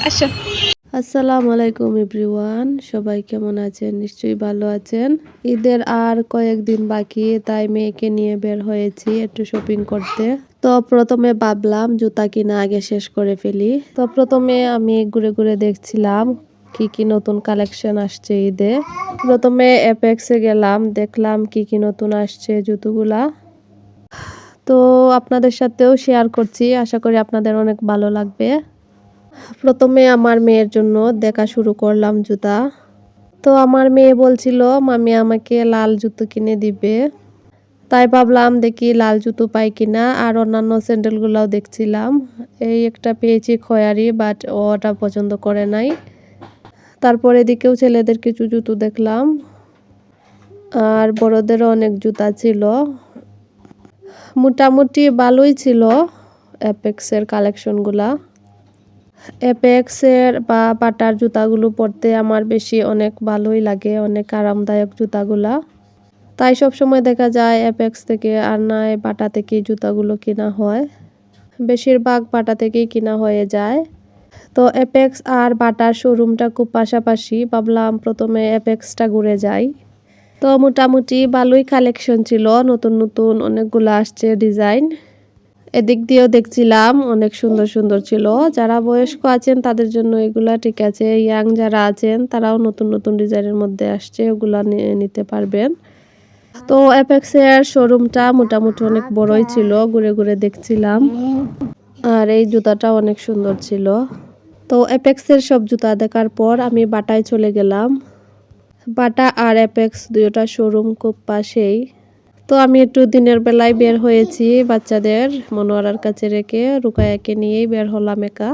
আসো। আসসালামু আলাইকুম এভরিওয়ান, সবাই কেমন আছেন? নিশ্চয়ই ভালো আছেন। ঈদের আর কয়েকদিন বাকি, তাই মেয়েকে নিয়ে বের হয়েছি একটু শপিং করতে। তো প্রথমে ভাবলাম জুতা কিনা আগে শেষ করে ফেলি। তো প্রথমে আমি ঘুরে ঘুরে দেখছিলাম কি কি নতুন কালেকশন আসছে ঈদে। প্রথমে অ্যাপেক্সে গেলাম, দেখলাম কি কি নতুন আসছে জুতোগুলা। তো আপনাদের সাথেও শেয়ার করছি, আশা করি আপনাদের অনেক ভালো লাগবে। প্রথমে আমার মেয়ের জন্য দেখা শুরু করলাম জুতা। তো আমার মেয়ে বলছিল মামি আমাকে লাল জুতো কিনে দিবে, তাই ভাবলাম দেখি লাল জুতো পাই কিনা। আর অন্যান্য স্যান্ডেলগুলোও দেখছিলাম, এই একটা পেয়েছি খয়েরি, বাট ওটা পছন্দ করে নাই। তারপর এদিকেও ছেলেদের কিছু জুতো দেখলাম, আর বড়দেরও অনেক জুতা ছিল। মোটামুটি ভালোই ছিল অ্যাপেক্সের কালেকশনগুলা। অ্যাপেক্সের বা বাটার জুতাগুলো পরতে আমার বেশি অনেক ভালোই লাগে, অনেক আরামদায়ক জুতাগুলা। তাই সবসময় দেখা যায় অ্যাপেক্স থেকে আর নয় বাটা থেকে জুতাগুলো কেনা হয়। বেশিরভাগ বাটা থেকেই কেনা হয়ে যায়। তো অ্যাপেক্স আর বাটার শোরুমটা খুব পাশাপাশি, ভাবলাম প্রথমে অ্যাপেক্সটা ঘুরে যাই। তো মোটামুটি ভালোই কালেকশন ছিল, নতুন নতুন অনেকগুলো আসছে ডিজাইন। এদিক দিয়েও দেখছিলাম অনেক সুন্দর সুন্দর ছিল। যারা বয়স্ক আছেন তাদের জন্য এগুলা ঠিক আছে, ইয়াং যারা আছেন তারাও নতুন নতুন ডিজাইনের মধ্যে আসছে, ওগুলা নিয়ে নিতে পারবেন। তো অ্যাপেক্সের শোরুমটা মোটামুটি অনেক বড়ই ছিল, ঘুরে ঘুরে দেখছিলাম। আর এই জুতাটা অনেক সুন্দর ছিল। তো অ্যাপেক্সের সব জুতা দেখার পর আমি বাটায় চলে গেলাম। বাটা আর অ্যাপেক্স দুইটা শোরুম খুব পাশেই। তো আমি একটু দিনের বেলায় বের হয়েছি, বাচ্চাদের মনোয়ারার কাছে রেখে রুকায়াকে নিয়েই বের হলাম একা।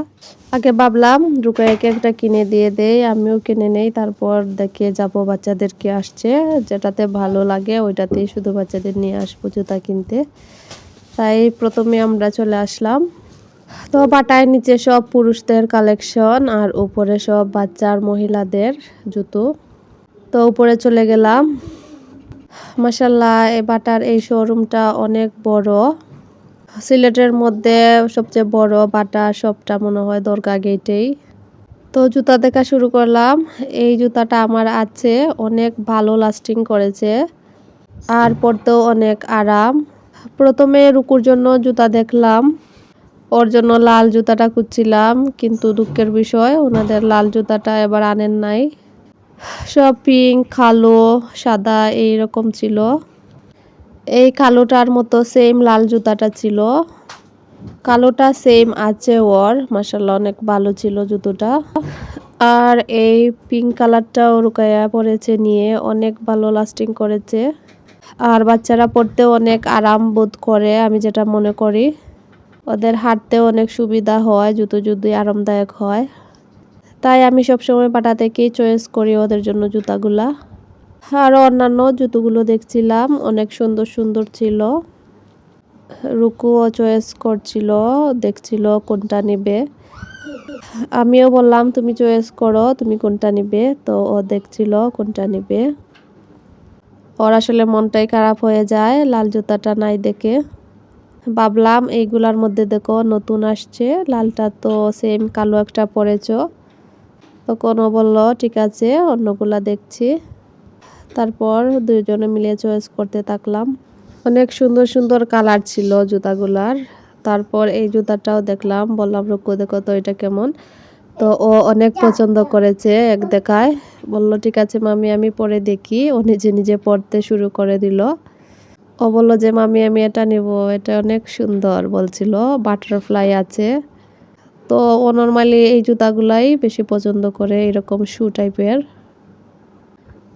আগে ভাবলাম রুকায়াকে একটা কিনে দিয়ে দেই, আমিও কিনে নেই, তারপর দেখে যাব বাচ্চাদেরকে আসছে যেটাতে ভালো লাগে ওইটাতেই শুধু বাচ্চাদের নিয়ে আসবো জুতা কিনতে। তাই প্রথমে আমরা চলে আসলাম। তো বাটায় নিচে সব পুরুষদের কালেকশন আর উপরে সব বাচ্চার মহিলাদের জুতো। তো উপরে চলে গেলাম। মাশাআল্লাহ, এই বাটার এই শোরুমটা অনেক বড়। সিলেটের মধ্যে সবচেয়ে বড় বাটা শপটা মনে হয় দরগা গেটেই। তো জুতা দেখা শুরু করলাম। এই জুতাটা আমার আছে, অনেক ভালো লাস্টিং করেছে আর পরতেও অনেক আরাম। প্রথমে রুকুর জন্য জুতা দেখলাম, ওর জন্য লাল জুতাটা খুঁজছিলাম, কিন্তু দুঃখের বিষয় ওনাদের লাল জুতাটা এবার আনেন নাই। সব পিঙ্ক, কালো, সাদা এইরকম ছিল। এই কালোটার মতো সেম লাল জুতাটা ছিল, কালোটা সেম আছে ওর। মাশাআল্লাহ অনেক ভালো ছিল জুতোটা। আর এই পিঙ্ক কালারটাও রুকায়া পরেছে নিয়ে, অনেক ভালো লাস্টিং করেছে। আর বাচ্চারা পরতেও অনেক আরাম বোধ করে, আমি যেটা মনে করি। ওদের হাঁটতেও অনেক সুবিধা হয় জুতো যদি আরামদায়ক হয়। তাই আমি সবসময় বাটা থেকেই চয়েস করি ওদের জন্য জুতাগুলা। আরও অন্যান্য জুতোগুলো দেখছিলাম, অনেক সুন্দর সুন্দর ছিল। রুকুও চয়েস করছিল, দেখছিল কোনটা নিবে। আমিও বললাম তুমি চয়েস করো, তুমি কোনটা নিবে। তো ও দেখছিল কোনটা নিবে। ওর আসলে মনটাই খারাপ হয়ে যায় লাল জুতাটা নাই দেখে। ভাবলাম এইগুলার মধ্যে দেখো নতুন আসছে, লালটা তো সেম কালো একটা পরেছ। তখন ও বলল ঠিক আছে অন্যগুলা দেখছি। তারপর দুইজনে মিলে চয়েস করতে থাকলাম। অনেক সুন্দর সুন্দর কালার ছিল জুতাগুলার। তারপর এই জুতাটাও দেখলাম, বললাম রুকু দেখো তো এটা কেমন। তো ও অনেক পছন্দ করেছে এক দেখায়, বলল ঠিক আছে মামি আমি পরে দেখি। ও নিজে নিজে পড়তে শুরু করে দিল। ও বলল যে মামি আমি এটা নিব, এটা অনেক সুন্দর বলছিল, বাটারফ্লাই আছে। তো ও নর্মালি এই জুতাগুলাই বেশি পছন্দ করে, এরকম শু টাইপের।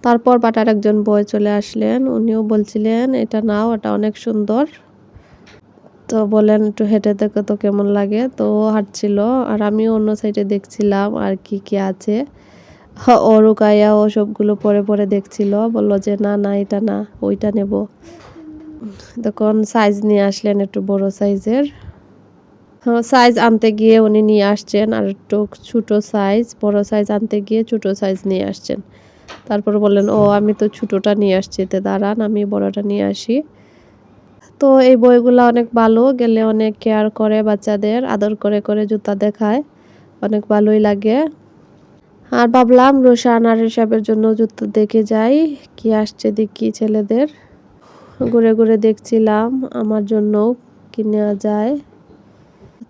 তারপর বাটার একজন বয় চলে আসলেন, উনিও বলছিলেন এটা নাও, এটা অনেক সুন্দর। তো বলেন একটু হেঁটে দেখো তো কেমন লাগে। তো ও হাঁটছিল আর আমিও অন্য সাইডে দেখছিলাম আর কি কি আছে। ও রুকাইয়া ও সবগুলো পরে পরে দেখছিল, বলল যে না না এটা না, ওইটা নেব। তখন সাইজ নিয়ে আসলেন একটু বড় সাইজের। সাইজ আনতে গিয়ে উনি নিয়ে আসছেন আর একটু ছোটো সাইজ, বড় সাইজ আনতে গিয়ে ছোটো সাইজ নিয়ে আসছেন। তারপর বললেন ও আমি তো ছোটোটা নিয়ে আসছি, তে দাঁড়ান আমি বড়টা নিয়ে আসি। তো এই বইগুলো অনেক ভালো, গেলে অনেক কেয়ার করে, বাচ্চাদের আদর করে করে জুতা দেখায়। অনেক ভালোই লাগে। আর ভাবলাম রোশান আর ঋষাবের জন্য জুতো দেখে যাই, কি আসছে দেখি ছেলেদের। ঘুরে ঘুরে দেখছিলাম আমার জন্য কি নেওয়া যায়।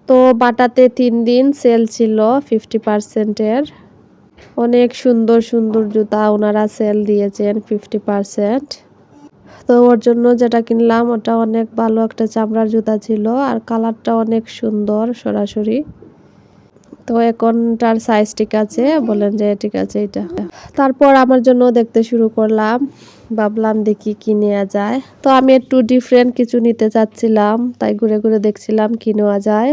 তো বাটাতে 3 দিন সেল ছিল 50%-এর। অনেক সুন্দর সুন্দর জুতা ওনারা সেল দিয়েছেন 50%। তো ওর জন্য যেটা কিনলাম ওটা অনেক ভালো একটা চামড়ার জুতা ছিল, আর কালারটা অনেক সুন্দর সরাসরি। তো এখন তার সাইজ ঠিক আছে, বলেন যে ঠিক আছে এটা। তারপর আমার জন্য দেখতে শুরু করলাম, ভাবলাম দেখি কি নেওয়া যায়। তো আমি একটু ডিফারেন্ট কিছু নিতে চাচ্ছিলাম, তাই ঘুরে ঘুরে দেখছিলাম কি নেওয়া যায়।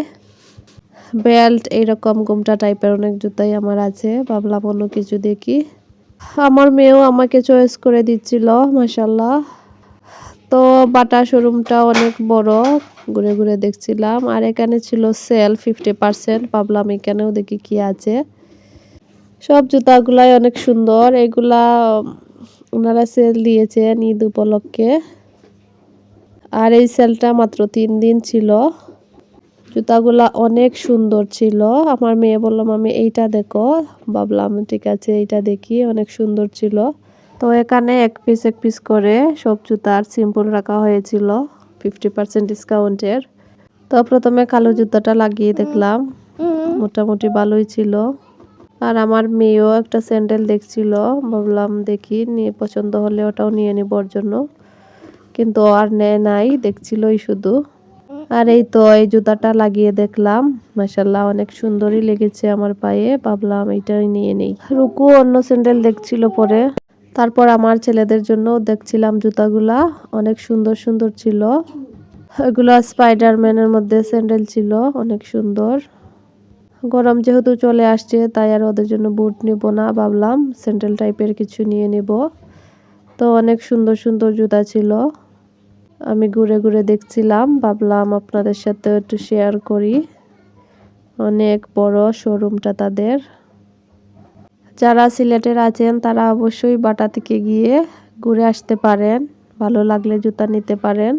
বেল্ট এইরকম গোমটা টাইপের অনেক জুতাই আমার আছে, ভাবলাম অন্য কিছু দেখি। আমার মেয়েও আমাকে চয়েস করে দিচ্ছিল, মাশাল্লাহ। তো বাটা শোরুমটা অনেক বড়, ঘুরে ঘুরে দেখছিলাম। আর এখানে ছিল সেল 50%, ভাবলাম এখানেও দেখি কি আছে। সব জুতাগুলাই অনেক সুন্দর, এগুলা ওনারা সেল দিয়েছেন ঈদ উপলক্ষে। আর এই সেলটা মাত্র 3 দিন ছিল। জুতাগুলা অনেক সুন্দর ছিল। আমার মেয়ে বলল মামি এইটা দেখো, ভাবলাম ঠিক আছে এইটা দেখি, অনেক সুন্দর ছিল। তো এখানে এক পিস করে সব জুতার সিম্পল রাখা হয়েছিল 50% ডিসকাউন্টের। তো প্রথমে কালো জুতাটা লাগিয়ে দেখলাম, মোটামুটি ভালোই ছিল। আর আমার মেয়েও একটা স্যান্ডেল দেখছিল, ভাবলাম দেখি নিয়ে পছন্দ হলে ওটাও নিয়ে নিব ওর জন্য, কিন্তু আর নেয় নাই, দেখছিলই শুধু। আর এই তো এই জুতাটা লাগিয়ে দেখলাম, মাশাল্লাহ অনেক সুন্দরই লেগেছে আমার পায়ে, ভাবলাম এইটাই নিয়ে নেই। রুকু অন্য স্যান্ডেল দেখছিল পরে। তারপর আমার ছেলেদের জন্য দেখছিলাম জুতাগুলা, অনেক সুন্দর সুন্দর ছিল। এগুলো স্পাইডারম্যানের মধ্যে স্যান্ডেল ছিল, অনেক সুন্দর। গরম যেহেতু চলে আসছে তাই আর ওদের জন্য বুট নিব না, ভাবলাম স্যান্ডেল টাইপের কিছু নিয়ে নিব। তো অনেক সুন্দর সুন্দর জুতা ছিল, আমি ঘুরে ঘুরে দেখছিলাম, ভাবলাম আপনাদের সাথে একটু শেয়ার করি। অনেক বড় শোরুমটা তাদের। যারা সিলেটের আছেন তারা অবশ্যই বাটা থেকে গিয়ে ঘুরে আসতে পারেন, ভালো লাগলে জুতা নিতে পারেন।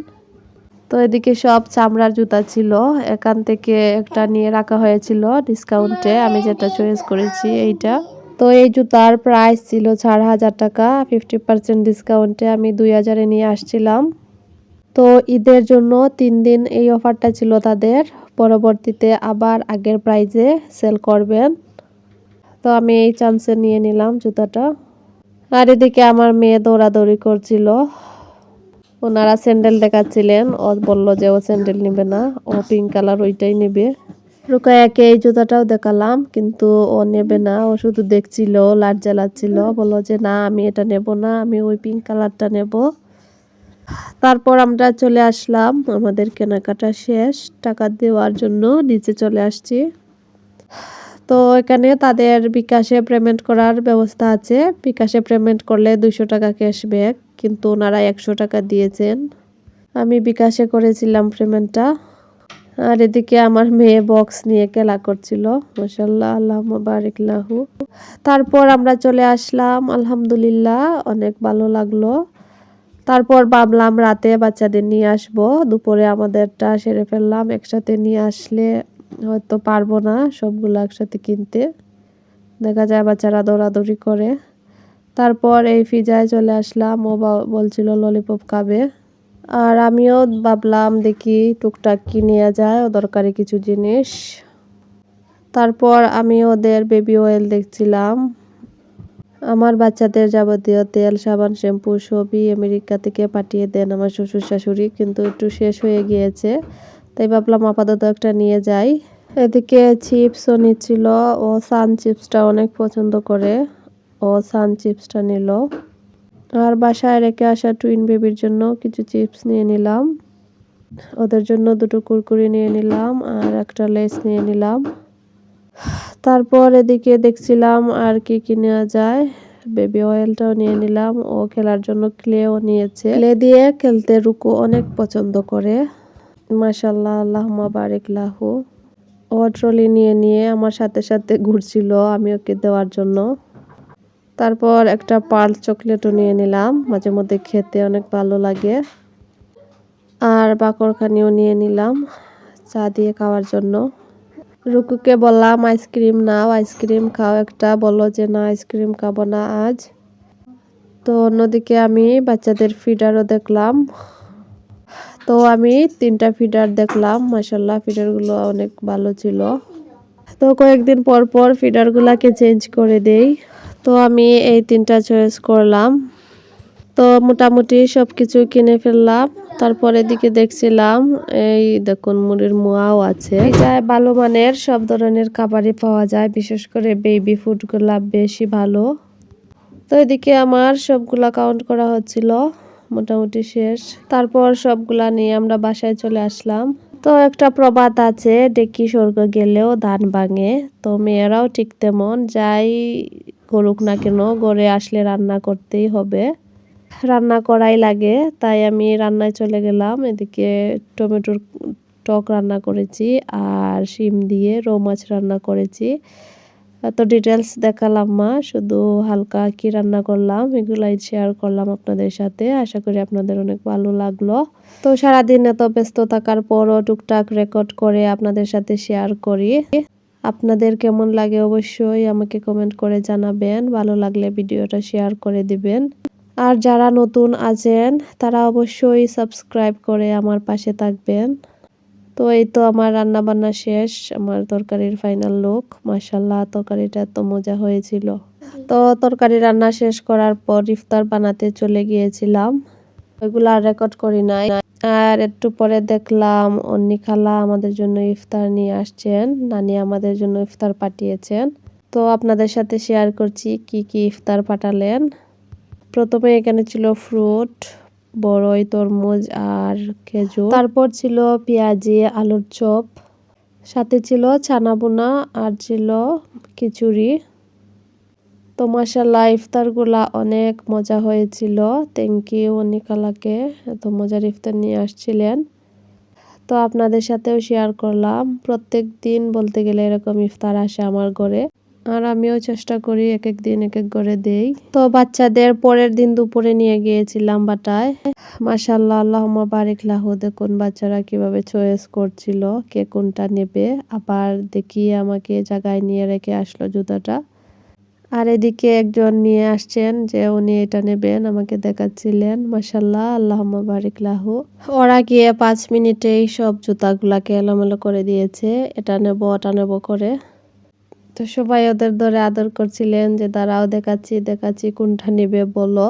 তো এদিকে সব চামড়ার জুতা ছিল, এখান থেকে একটা নিয়ে রাখা হয়েছিল ডিসকাউন্টে, আমি যেটা চয়েস করেছি এইটা। তো এই জুতার প্রাইস ছিল 4,000 টাকা, 50% ডিসকাউন্টে আমি 2,000-এ নিয়ে আসছিলাম। তো ঈদের জন্য 3 দিন এই অফারটা ছিল তাদের, পরবর্তীতে আবার আগের প্রাইজে সেল করবেন। তো আমি এই চান্সে নিয়ে নিলাম জুতাটা। আর এদিকে আমার মেয়ে দৌড়াদৌড়ি করছিল, ওনারা স্যান্ডেল দেখাচ্ছিলেন, ও বলল যে ও স্যান্ডেল নেবে না, ও পিঙ্ক কালার ওইটাই নেবে। রুকায়াকে এই জুতাটাও দেখালাম, কিন্তু ও নেবে না, ও শুধু দেখছিল, লাইট জ্বালাচ্ছিল, বললো যে না আমি এটা নেব না, আমি ওই পিঙ্ক কালারটা নেব। তারপর আমরা চলে আসলাম, আমাদের কেনাকাটা শেষ, টাকা দেওয়ার জন্য নিচে চলে আসছি। তো এখানে তাদের বিকাশে পেমেন্ট করার ব্যবস্থা আছে, বিকাশে পেমেন্ট করলে 200 টাকা ক্যাশব্যাক, কিন্তু ওনারা 100 টাকা দিয়েছেন। আমি বিকাশে করেছিলাম পেমেন্টটা। আর এদিকে আমার মেয়ে বক্স নিয়ে খেলা করছিল, মাশাআল্লাহ, আল্লাহুম্মা বারিক লাহু। তারপর আমরা চলে আসলাম, আলহামদুলিল্লাহ অনেক ভালো লাগলো। তারপর ভাবলাম রাতে বাচ্চাদের নিয়ে আসবো, দুপুরে আমাদেরটা সেরে ফেললাম, একসাথে নিয়ে আসলে হয়তো পারবো না সবগুলো একসাথে কিনতে, দেখা যায় বাচ্চারা দৌড়াদৌড়ি করে। তারপর এই পিজায় চলে আসলাম, ও বলছিল ললিপপ খাবে। আর আমিও ভাবলাম দেখি টুকটাক কি নেওয়া যায়, ও দরকারি কিছু জিনিস। তারপর আমি ওদের বেবি অয়েল দেখছিলাম। আমার বাচ্চাদের যাবতীয় তেল, সাবান, শ্যাম্পু সবই আমেরিকা থেকে পাঠিয়ে দেন আমার শ্বশুর শাশুড়ি, কিন্তু একটু শেষ হয়ে গিয়েছে, তাই ভাবলাম আপাতত একটা নিয়ে যাই। এদিকে চিপসও নিচ্ছিল, ও সান চিপসটা অনেক পছন্দ করে, ও সান চিপসটা নিল। আর বাসায় রেখে আসা টুইন বেবির জন্য কিছু চিপস নিয়ে নিলাম, ওদের জন্য দুটো কুরকুরি নিয়ে নিলাম, আর একটা লেস নিয়ে নিলাম। তারপর এদিকে দেখছিলাম আর কি কি নেওয়া যায়, বেবি অয়েলটাও নিয়ে নিলাম, ও খেলার জন্য ক্লেও নিয়েছে, ক্লে দিয়ে খেলতে রুকু অনেক পছন্দ করে, মাশাআল্লাহ, আল্লাহুম্মা বারিক লাহু। ও ট্রলি নিয়ে নিয়ে আমার সাথে সাথে ঘুরছিল আমি ওকে দেওয়ার জন্য। তারপর একটা পার্ল চকলেটও নিয়ে নিলাম, মাঝে মধ্যে খেতে অনেক ভালো লাগে। আর বাকরখানিও নিয়ে নিলাম চা দিয়ে খাওয়ার জন্য। রুকুকে বললাম আইসক্রিম নাও, আইসক্রিম খাও একটা, বললো যে না আইসক্রিম খাবো না আজ। তো অন্যদিকে আমি বাচ্চাদের ফিডারও দেখলাম। তো আমি 3টা ফিডার দেখলাম, মাশাল্লাহ ফিডারগুলো অনেক ভালো ছিল। তো কয়েকদিন পর পর ফিডারগুলোকে চেঞ্জ করে দেই। তো আমি এই 3টা চয়েস করলাম। তো মোটামুটি সব কিছু কিনে ফেললাম। তারপরে দিকে দেখছিলাম এই দেখুন মুড়ির মোয়াও আছে। এটায় ভালো মানের সব ধরনের খাবারই পাওয়া যায়, বিশেষ করে বেবি ফুডগুলা বেশি ভালো। তো এদিকে আমার সবগুলা কাউন্ট করা হচ্ছিল, মোটামুটি শেষ। তারপর সবগুলা নিয়ে আমরা বাসায় চলে আসলাম। তো একটা প্রবাদ আছে, ডেকি স্বর্গ গেলেও ধান ভাঙে। তো মেয়েরাও ঠিক তেমন, যাই করুক না কেন ঘরে আসলে রান্না করতেই হবে, রান্না করাই লাগে। তাই আমি রান্নায় চলে গেলাম। এদিকে টমেটোর টক রান্না করেছি আর শিম দিয়ে রৌ মাছ রান্না করেছি। এত ডিটেলস দেখালাম মা, শুধু হালকা কি রান্না করলাম এগুলাই শেয়ার করলাম আপনাদের সাথে। আশা করি আপনাদের অনেক ভালো লাগলো। তো সারাদিন এত ব্যস্ত থাকার পরও টুকটাক রেকর্ড করে আপনাদের সাথে শেয়ার করি। আপনাদের কেমন লাগে অবশ্যই আমাকে কমেন্ট করে জানাবেন, ভালো লাগলে ভিডিওটা শেয়ার করে দিবেন। আর যারা নতুন আছেন তারা অবশ্যই সাবস্ক্রাইব করে আমার পাশে থাকবেন। তো এই তো আমার রান্না বান্না শেষ, আমার তরকারির ফাইনাল লুক। মাশাল্লাহ তরকারিটা এত মজা হয়েছিল। তো তরকারি রান্না শেষ করার পর ইফতার বানাতে চলে গিয়েছিলাম, ওইগুলো আর রেকর্ড করি নাই। আর একটু পরে দেখলাম অন্নি খালা আমাদের জন্য ইফতার নিয়ে আসছেন, নানি আমাদের জন্য ইফতার পাঠিয়েছেন। তো আপনাদের সাথে শেয়ার করছি কি কি ইফতার পাঠালেন। প্রথমে এখানে ছিল ফ্রুট, বড়ই, তরমুজ আর খেজুর। তারপর ছিল পেঁয়াজি, আলুর চপ, সাথে ছিল ছানা বোনা আর ছিল খিচুড়ি। তো মাশাআল্লাহ ইফতারগুলা অনেক মজা হয়েছিল। থ্যাংক ইউ অনিকালাকে, এত মজার ইফতার নিয়ে আসছিলেন। তো আপনাদের সাথেও শেয়ার করলাম। প্রত্যেক দিন বলতে গেলে এরকম ইফতার আসে আমার ঘরে, আর আমিও চেষ্টা করি এক এক দিন এক এক করে দেই। তো বাচ্চাদের পরের দিন দুপুরে নিয়ে গিয়েছিলাম বাটায়। মাশাআল্লাহ আল্লাহুম্মা বারিক লাহু, দেখুন বাচ্চারা কিভাবে চয়েস করছিল কে কোনটা নেবে। আবার দেখিয়ে আমাকে জায়গায় নিয়ে রেখে আসলো জুতাটা। আর এদিকে একজন নিয়ে আসছেন যে উনি এটা নেবেন, আমাকে দেখাচ্ছিলেন। মাশাআল্লাহ আল্লাহুম্মা বারিক লাহু। ওরা গিয়ে 5 মিনিটেই সব জুতাগুলাকে এলোমেলো করে দিয়েছে, এটা নেব ওটা নেব করে। তো সবাই ওদের ধরে আদর করছিলেন যে দাঁড়াও দেখাচ্ছি দেখাচ্ছি কোনটা নেবে বলো।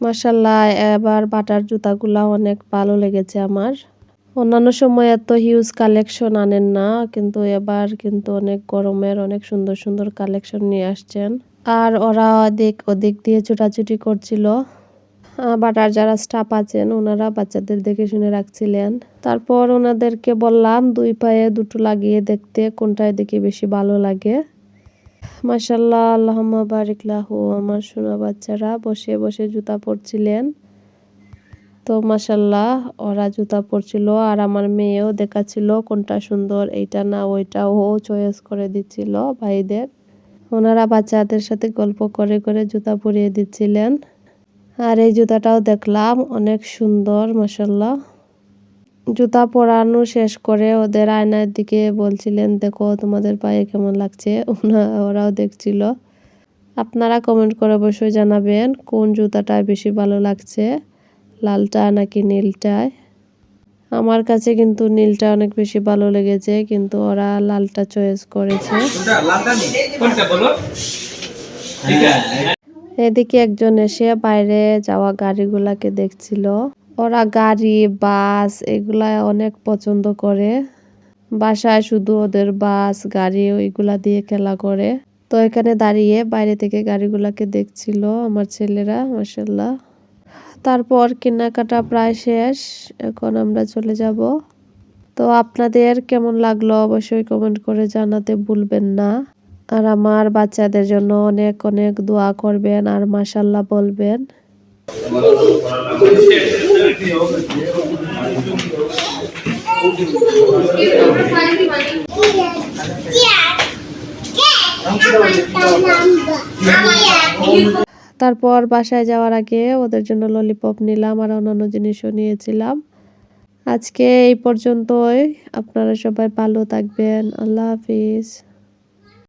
মাশাআল্লাহ এবার বাটার জুতাগুলা অনেক ভালো লেগেছে আমার। অন্যান্য সময় এত হিউজ কালেকশন আনেন না, কিন্তু এবার কিন্তু অনেক গরমের অনেক সুন্দর সুন্দর কালেকশন নিয়ে আসছেন। আর ওরা ওদিক দিয়ে ছুটাছুটি করছিল। বাটার যারা স্টাফ আছেন ওনারা বাচ্চাদের দেখে শুনে রাখছিলেন। তারপর ওনাদেরকে বললাম 2 পায়ে দুটো লাগিয়ে দেখতে কোনটায় দেখে বেশি ভালো লাগে। মাশাআল্লাহ আল্লাহুম্মা বারিক লাহু, আমার সোনা বাচ্চারা বসে বসে জুতা পরছিলেন। তো মাশাআল্লাহ ওরা জুতা পরছিল আর আমার মেয়েও দেখাচ্ছিল কোনটা সুন্দর, এইটা না ওইটা, ও চয়েস করে দিচ্ছিল ভাইদের। ওনারা বাচ্চাদের সাথে গল্প করে করে জুতা পরিয়ে দিচ্ছিলেন। আর এই জুতাটাও দেখলাম অনেক সুন্দর মাশাআল্লাহ। জুতা পরানো শেষ করে ওদের আয়নার দিকে বলছিলেন দেখো তোমাদের পায়ে কেমন লাগছে, ওরাও দেখছিল। আপনারা কমেন্ট করে অবশ্যই জানাবেন কোন জুতাটা বেশি ভালো লাগছে, লালটা নাকি নীলটায়। আমার কাছে কিন্তু নীলটা অনেক বেশি ভালো লেগেছে, কিন্তু ওরা লালটা চয়েস করেছে। এদিকে একজন এসে বাইরে যাওয়া গাড়িগুলাকে দেখছিল। ওরা গাড়ি, বাস এগুলা অনেক পছন্দ করে। বাসায় শুধু ওদের বাস, গাড়ি ওইগুলা দিয়ে খেলা করে। তো এখানে দাঁড়িয়ে বাইরে থেকে গাড়িগুলাকে দেখছিল আমার ছেলেরা মাশাআল্লাহ। তারপর কেনাকাটা প্রায় শেষ, এখন আমরা চলে যাব। তো আপনাদের কেমন লাগলো অবশ্যই কমেন্ট করে জানাতে ভুলবেন না। আর আমার বাচ্চাদের জন্য অনেক অনেক দোয়া করবেন আর মাশাআল্লাহ বলবেন। তারপর বাসায় যাওয়ার আগে ওদের জন্য ললিপপ নিলাম আর অন্যান্য জিনিসও নিয়েছিলাম। আজকে এই পর্যন্তই। আপনারা সবাই ভালো থাকবেন। আল্লাহ হাফিজ।